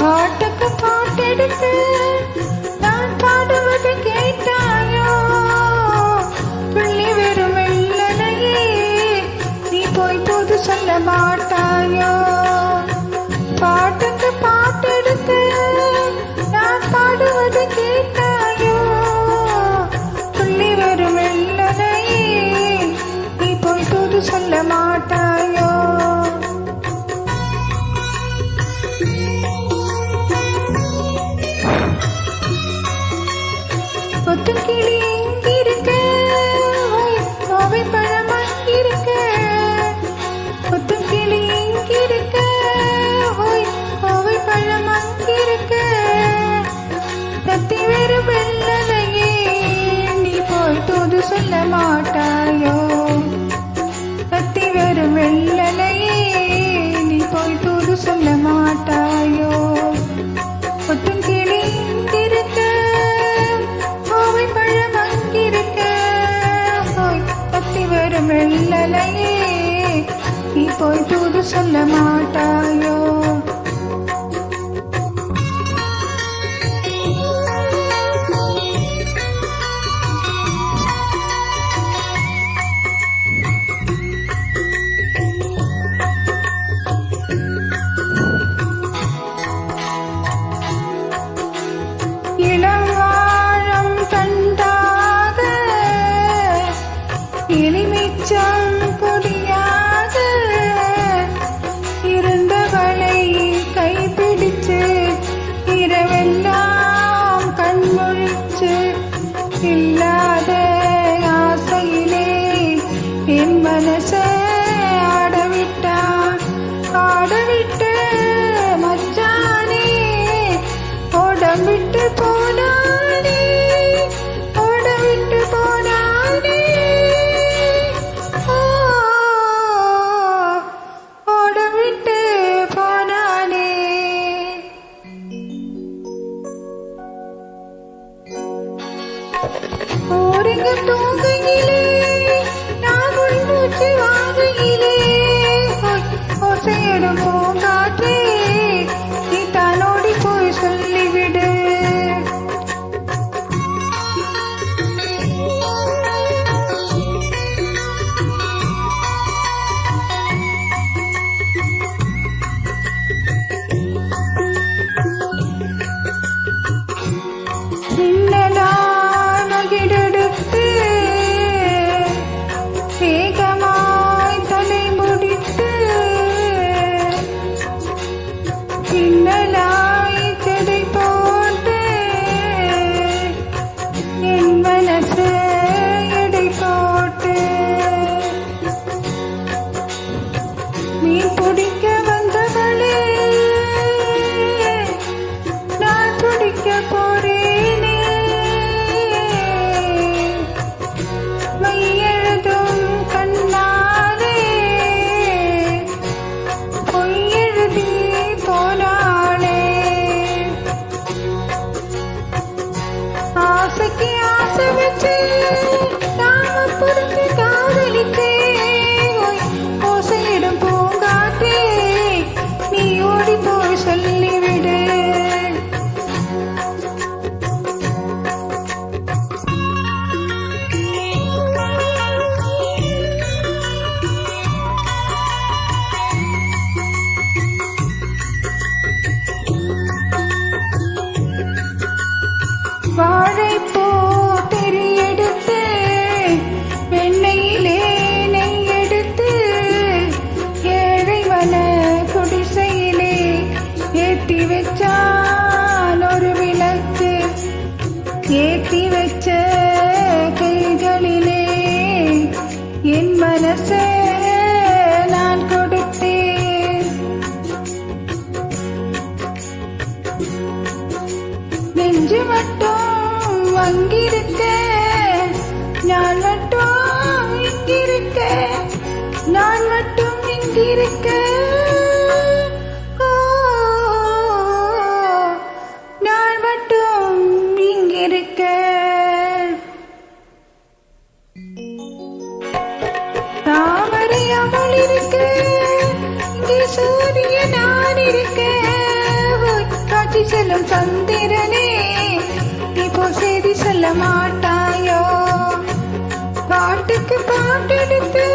பாட்டுக்கு பாட்டெடுத்து நான் பாடுவது கேட்டாயோ? துள்ளி வெறும் வெள்ளனையே நீ போய் போது சொல்ல மாட்டாயோ? பாட்டுக்கு பாட்டெடுத்து நான் பாடுவது கேட்டாயோ? துள்ளி வெறும் வெள்ளனையே நீ போய் போது சொல்ல மாட்டாயோ? கொத்தும் கிளி எங்கிருக்க, கோவை பழம் அங்கிருக்க. கொத்தும் கிளி எங்கிருக்க, கோவை பழம் அங்கிருக்க. தத்தி வெறும் வெள்ளனையே நீ போய் தூது சொல்ல மாட்டாயோ? தத்தி வெறும் வெள்ளனையே நீ போய் தூது சொல்ல மாட்டாயோ? கொத்தும் கிளி எங்கிருக்க, கோவை பழம் அங்கிருக்க. தத்தி வெறும் வெள்ளனையே நீ போய் தூது சொல்ல மாட்டாயோ? இளம் வாழம் தண்டாக எலுமிச்சம் கொடியாக இருந்தவளை கைப்பிடிச்சு இரவெல்லாம் கண்முழிச்சு இல்லாத ஆசையிலே என் மனச ஆடவிட்டான். ஆடவிட்டு மச்சானே ஓடவிட்டு போனானே, ஓடவிட்டு போனானே. ஓடவிட்டு போனானே. ஓரிங்க தூங்கையிலே நான் உள்மூச்சு வாங்கையிலே ஓசையிடும் பூங்காற்றே நீ தானோடி போய் சொல்லிவிடு. மகிழெடுத்து வேகமாய் தலை முடித்து பின்னலாய் செடை போட்டு என் மனசு எடை போட்டு மீன் பிடிக்க வந்தவளே நான் பிடிக்க போறேனே. மையெழுதும் கண்ணாலே பொய்யெழுதி போனாளே. ஆசைக்கு ஆசை வச்சு நாம புரிஞ்சு காதலித்தே ஓசையிடும் பூங்காற்றே நீ ஓடி போய் சொல்லிவிடு. வாழைப்பூ தெரியெடுத்து வெண்ணையிலே நெய் எடுத்து ஏழை மன குடிசையிலே ஏத்தி வச்சான் ஒரு விளக்கு. ஏத்தி வச்ச கைகளிலே என் மனச நான் கொடுத்தேன். நெஞ்சு மட்டும் அங்கிருக்க, நான் மட்டும் இங்கிருக்க, நான் மட்டும் இங்கிருக்க. நான் மட்டும் இங்கிருக்க. தாமரை அவள் இருக்க, இங்கே சூரிய நான் இருக்க. செல்லும் சந்திரனே, இப்போ செய்தி சொல்ல மாட்டாயோ? பாட்டுக்கு பாட்டெடுத்து